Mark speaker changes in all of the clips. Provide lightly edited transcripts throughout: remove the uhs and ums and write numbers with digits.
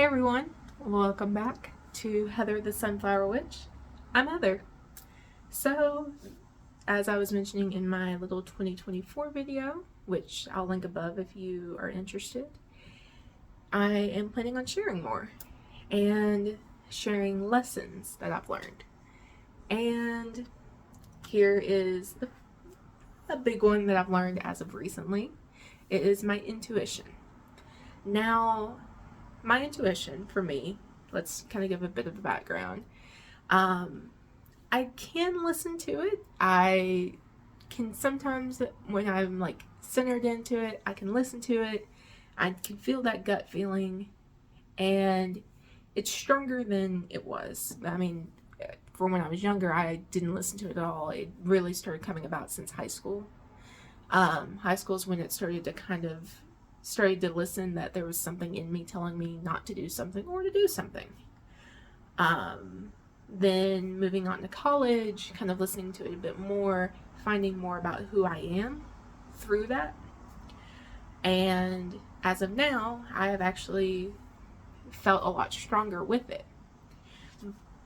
Speaker 1: Hey everyone, welcome back to Heather the Sunflower Witch. I'm Heather. So, as I was mentioning in my little 2024 video, which I'll link above if you are interested, I am planning on sharing more and sharing lessons that I've learned. And here is a big one that I've learned as of recently. It is my intuition. Now, my intuition for me, let's kind of give a bit of a background. I can listen to it. I can sometimes, when I'm like centered into it, I can listen to it. I can feel that gut feeling, and it's stronger than it was. I mean, from when I was younger, I didn't listen to it at all. It really started coming about since high school. High school is when it started to listen that there was something in me telling me not to do something or to do something. Then moving on to college, kind of listening to it a bit more, finding more about who I am through that. And as of now, I have actually felt a lot stronger with it.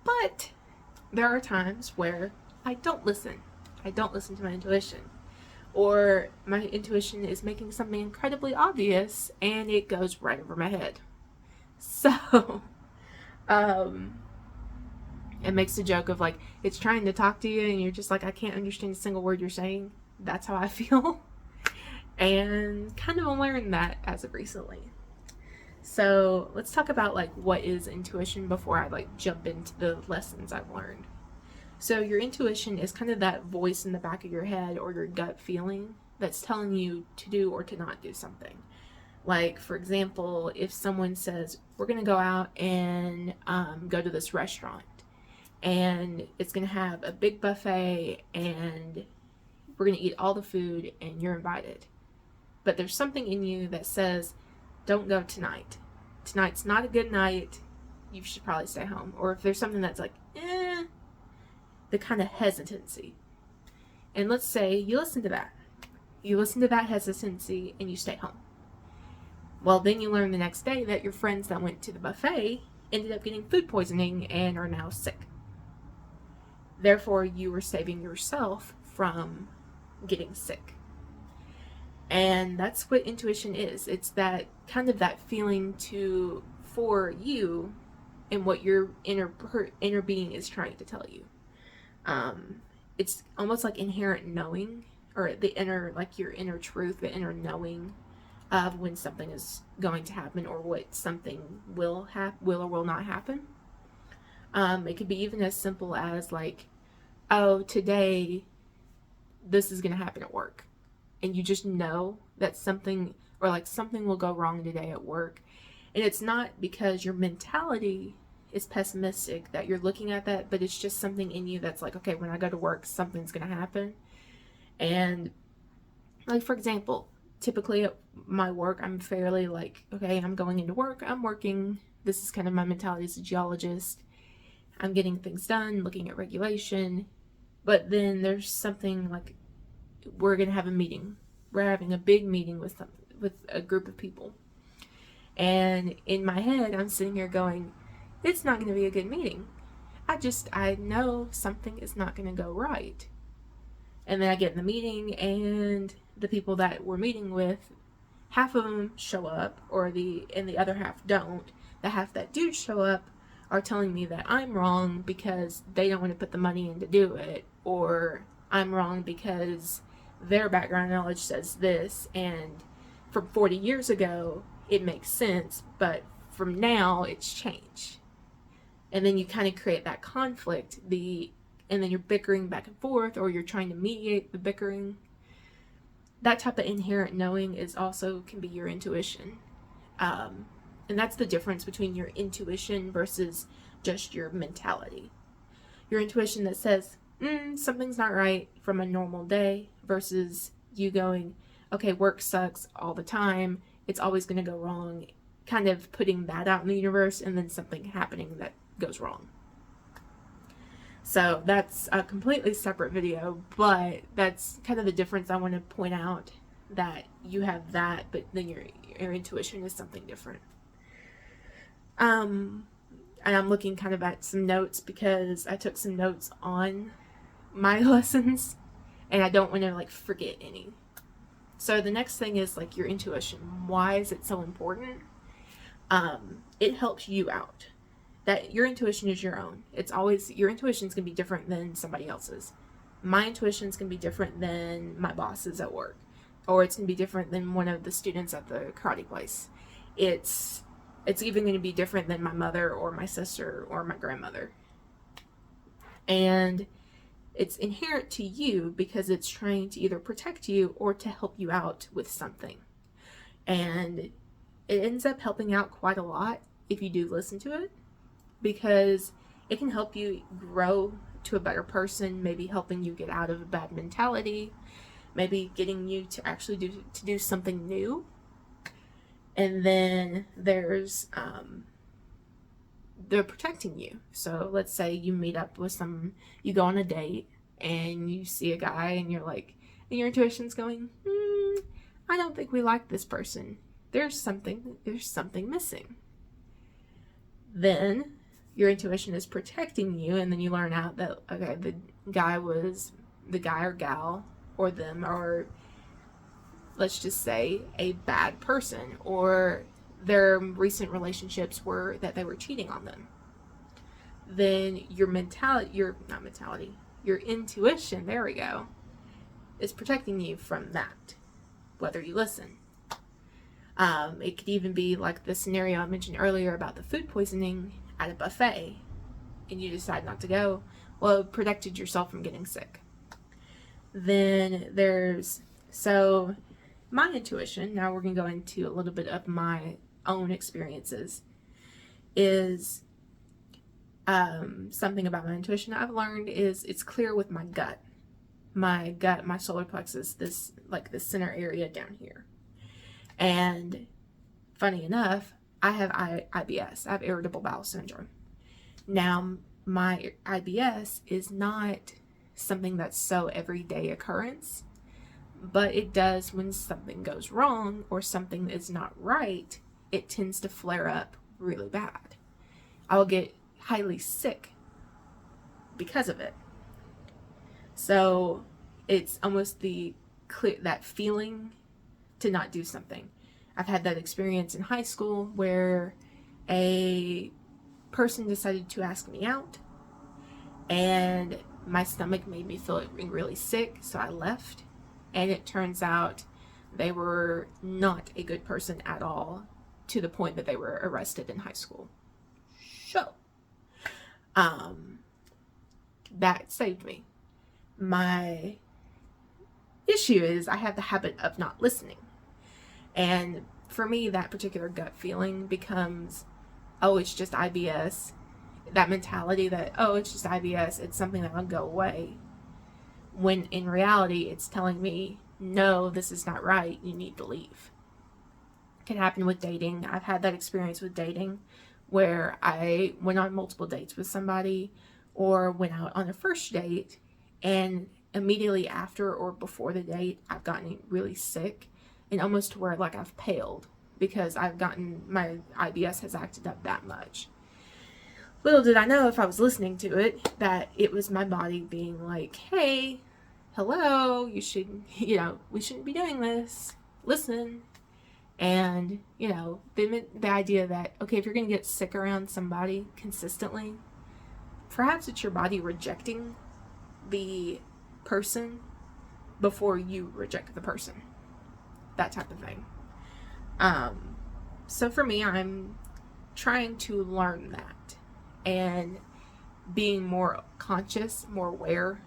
Speaker 1: But there are times where I don't listen. I don't listen to my intuition. Or my intuition is making something incredibly obvious and it goes right over my head. So, it makes a joke of like, it's trying to talk to you and you're just like, I can't understand a single word you're saying. That's how I feel. And kind of learned that as of recently. So let's talk about like what is intuition before I like jump into the lessons I've learned. So your intuition is kind of that voice in the back of your head or your gut feeling that's telling you to do or to not do something. Like, for example, if someone says, we're going to go out and go to this restaurant and it's going to have a big buffet and we're going to eat all the food and you're invited. But there's something in you that says, don't go tonight. Tonight's not a good night. You should probably stay home. Or if there's something that's like, the kind of hesitancy. And let's say you listen to that. You listen to that hesitancy and you stay home. Well, then you learn the next day that your friends that went to the buffet ended up getting food poisoning and are now sick. Therefore, you were saving yourself from getting sick. And that's what intuition is. It's that kind of that feeling for you and what your inner being is trying to tell you. It's almost like inherent knowing, or the inner, like your inner truth, the inner knowing of when something is going to happen or what something will or will not happen. It could be even as simple as like, oh, today this is going to happen at work. And you just know that something will go wrong today at work. And it's not because your mentality is pessimistic that you're looking at that, but it's just something in you that's like, okay, when I go to work, something's going to happen. And like, for example, typically at my work, I'm fairly like, okay, I'm going into work, I'm working. This is kind of my mentality as a geologist. I'm getting things done, looking at regulation. But then there's something like, we're going to have a meeting. We're having a big meeting with a group of people. And in my head, I'm sitting here going, it's not going to be a good meeting. I know something is not going to go right. And then I get in the meeting and the people that we're meeting with, half of them show up and the other half don't. The half that do show up are telling me that I'm wrong because they don't want to put the money in to do it, or I'm wrong because their background knowledge says this, and from 40 years ago it makes sense, but from now it's changed. And then you kind of create that conflict, and then you're bickering back and forth, or you're trying to mediate the bickering. That type of inherent knowing can be your intuition. And that's the difference between your intuition versus just your mentality. Your intuition that says, something's not right from a normal day, versus you going, okay, work sucks all the time. It's always going to go wrong. Kind of putting that out in the universe and then something happening that goes wrong. So that's a completely separate video, but that's kind of the difference I want to point out, that you have that, but then your intuition is something different. And I'm looking kind of at some notes because I took some notes on my lessons and I don't want to like forget any. So the next thing is like your intuition. Why is it so important? It helps you out. That your intuition is your own. It's always, your intuition is going to be different than somebody else's. My intuition is going to be different than my boss's at work, or it's going to be different than one of the students at the karate place. It's even going to be different than my mother or my sister or my grandmother. And it's inherent to you because it's trying to either protect you or to help you out with something. And it ends up helping out quite a lot if you do listen to it, because it can help you grow to a better person, maybe helping you get out of a bad mentality, maybe getting you to actually do something new. And then there's they're protecting you. So let's say you meet up with you go on a date and you see a guy and you're like, and your intuition's going, I don't think we like this person. There's something missing. Then your intuition is protecting you, and then you learn out that, okay, the guy or gal or them, or let's just say a bad person, or their recent relationships were that they were cheating on them. Then your intuition, there we go, is protecting you from that, whether you listen. It could even be like the scenario I mentioned earlier about the food poisoning at a buffet, and you decide not to go. Well, it protected yourself from getting sick. Then so my intuition, now we're going to go into a little bit of my own experiences, is something about my intuition I've learned is it's clear with my gut. My solar plexus, this center area down here. And funny enough, I have IBS. I have irritable bowel syndrome. Now, my IBS is not something that's so everyday occurrence, but it does when something goes wrong or something is not right, it tends to flare up really bad. I will get highly sick because of it. So it's almost that feeling to not do something. I've had that experience in high school where a person decided to ask me out, and my stomach made me feel really sick, so I left. And it turns out they were not a good person at all, to the point that they were arrested in high school. So, that saved me. My issue is I have the habit of not listening. And for me, that particular gut feeling becomes, oh, it's just IBS. That mentality that, oh, it's just IBS. It's something that will go away. When in reality, it's telling me, no, this is not right. You need to leave. It can happen with dating. I've had that experience with dating where I went on multiple dates with somebody, or went out on a first date, and immediately after or before the date, I've gotten really sick, and almost to where like I've paled because my IBS has acted up that much. Little did I know, if I was listening to it, that it was my body being like, hey, hello, we shouldn't be doing this. Listen. And, the idea that, okay, if you're going to get sick around somebody consistently, perhaps it's your body rejecting the person before you reject the person. That type of thing. So for me, I'm trying to learn that and being more conscious, more aware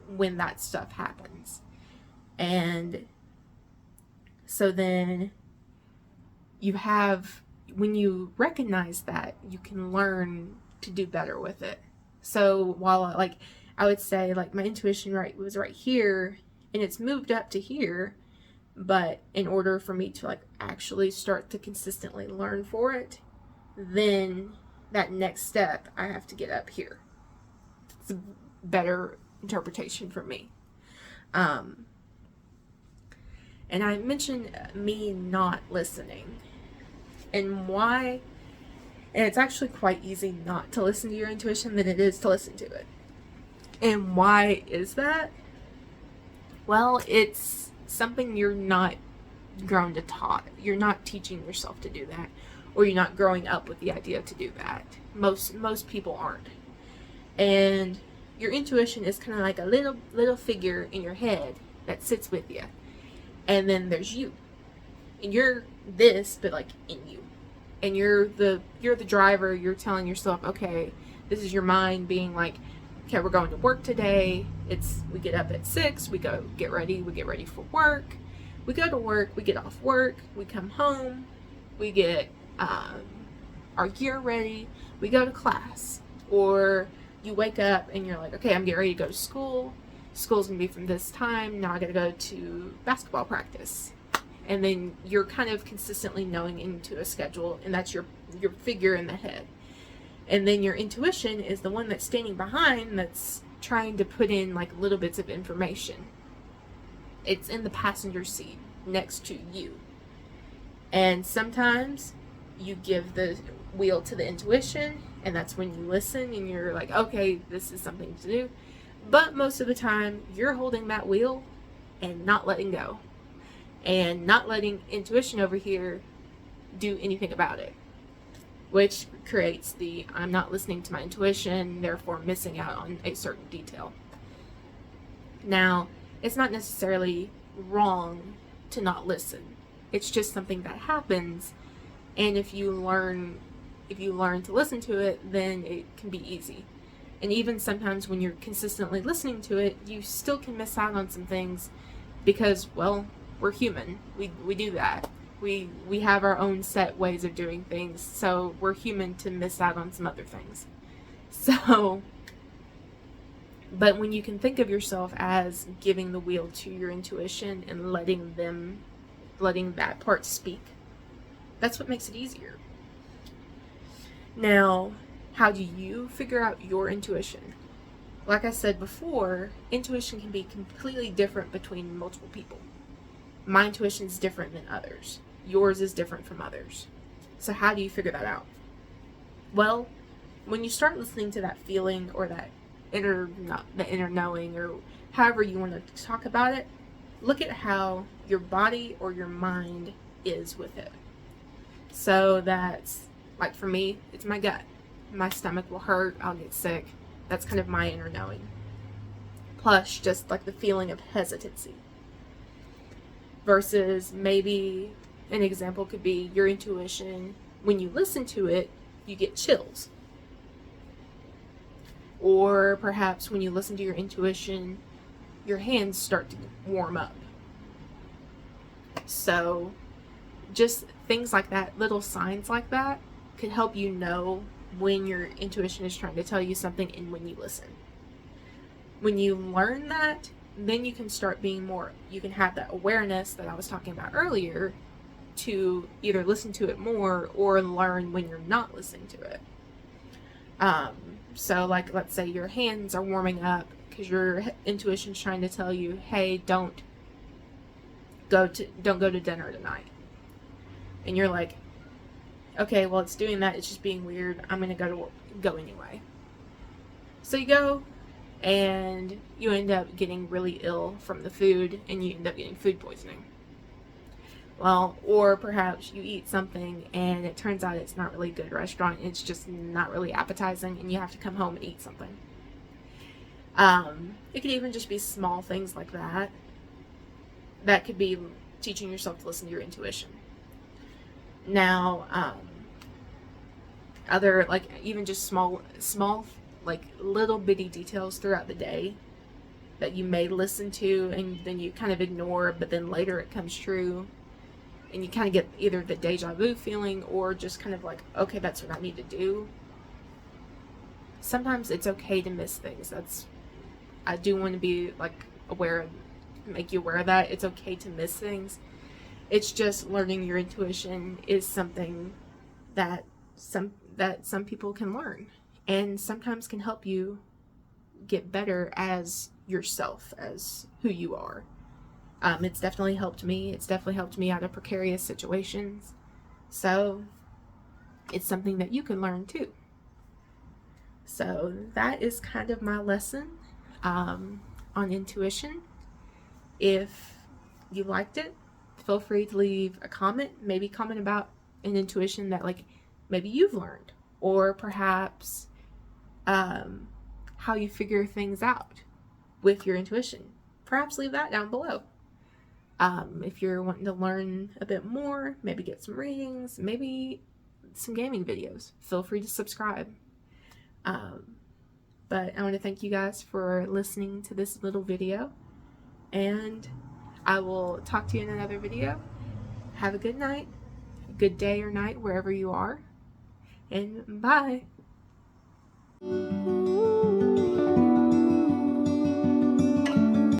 Speaker 1: when that stuff happens. And so then when you recognize that, you can learn to do better with it. So while I would say my intuition was right here, and it's moved up to here, but in order for me to actually start to consistently learn for it, then that next step, I have to get up here. It's a better interpretation for me. And I mentioned me not listening, and why And it's actually quite easy not to listen to your intuition than it is to listen to it. And why is that? Well, it's something you're not grown to taught. You're not teaching yourself to do that, or you're not growing up with the idea to do that. Most people aren't. And your intuition is kind of like a little figure in your head that sits with you. And then there's you. And you're this, but like in you. And you're the driver. You're telling yourself, okay, this is your mind being like, okay, we're going to work today. We get up at 6, we get ready for work. We go to work, we get off work, we come home, we get our gear ready, we go to class. Or you wake up and you're like, okay, I'm getting ready to go to school. School's gonna be from this time. Now I gotta go to basketball practice. And then you're kind of consistently knowing into a schedule, and that's your figure in the head. And then your intuition is the one that's standing behind, that's trying to put in like little bits of information. It's in the passenger seat next to you. And sometimes you give the wheel to the intuition, and that's when you listen and you're like, okay, this is something to do. But most of the time, you're holding that wheel and not letting go. And not letting intuition over here do anything about it. Which creates the I'm not listening to my intuition, therefore missing out on a certain detail. Now, it's not necessarily wrong to not listen. It's just something that happens, and if you learn to listen to it, then it can be easy. And even sometimes when you're consistently listening to it, you still can miss out on some things because, well, we're human. We do that. We have our own set ways of doing things, so we're human to miss out on some other things. So, but when you can think of yourself as giving the wheel to your intuition and letting that part speak, that's what makes it easier. Now, how do you figure out your intuition? Like I said before, intuition can be completely different between multiple people. My intuition is different than others. Yours is different from others. So how do you figure that out? Well, when you start listening to that feeling or that inner knowing, or however you want to talk about it, look at how your body or your mind is with it. So that's, like for me, it's my gut. My stomach will hurt, I'll get sick. That's kind of my inner knowing. Plus just like the feeling of hesitancy. Versus maybe an example could be your intuition. When you listen to it, you get chills. Or perhaps when you listen to your intuition, your hands start to warm up. So just things like that, little signs like that, could help you know when your intuition is trying to tell you something and when you listen. When you learn that, then you can start being more, you can have that awareness that I was talking about earlier to either listen to it more or learn when you're not listening to it. So like, let's say your hands are warming up because your intuition's trying to tell you, hey, don't go to dinner tonight. And you're like, okay, well, it's doing that. It's just being weird. I'm going to go anyway. So you go, and you end up getting really ill from the food, and you end up getting food poisoning. Well, or perhaps you eat something and it turns out it's not really a good restaurant. It's just not really appetizing, and you have to come home and eat something. It could even just be small things like that. That could be teaching yourself to listen to your intuition. Now, other, like, even just small, like, little bitty details throughout the day that you may listen to and then you kind of ignore, but then later it comes true, and you kind of get either the deja vu feeling or just kind of like, okay, that's what I need to do. Sometimes it's okay to miss things. I do want to be, like, make you aware of that. It's okay to miss things. It's just learning your intuition is something that some people can learn, and sometimes can help you get better as yourself, as who you are. It's definitely helped me. It's definitely helped me out of precarious situations. So it's something that you can learn too. So that is kind of my lesson on intuition. If you liked it, feel free to leave a comment. Maybe comment about an intuition that like maybe you've learned, or perhaps how you figure things out with your intuition. Perhaps leave that down below. If you're wanting to learn a bit more, maybe get some readings, maybe some gaming videos, feel free to subscribe. But I want to thank you guys for listening to this little video, and I will talk to you in another video. Have a good night, good day or night, wherever you are, and bye.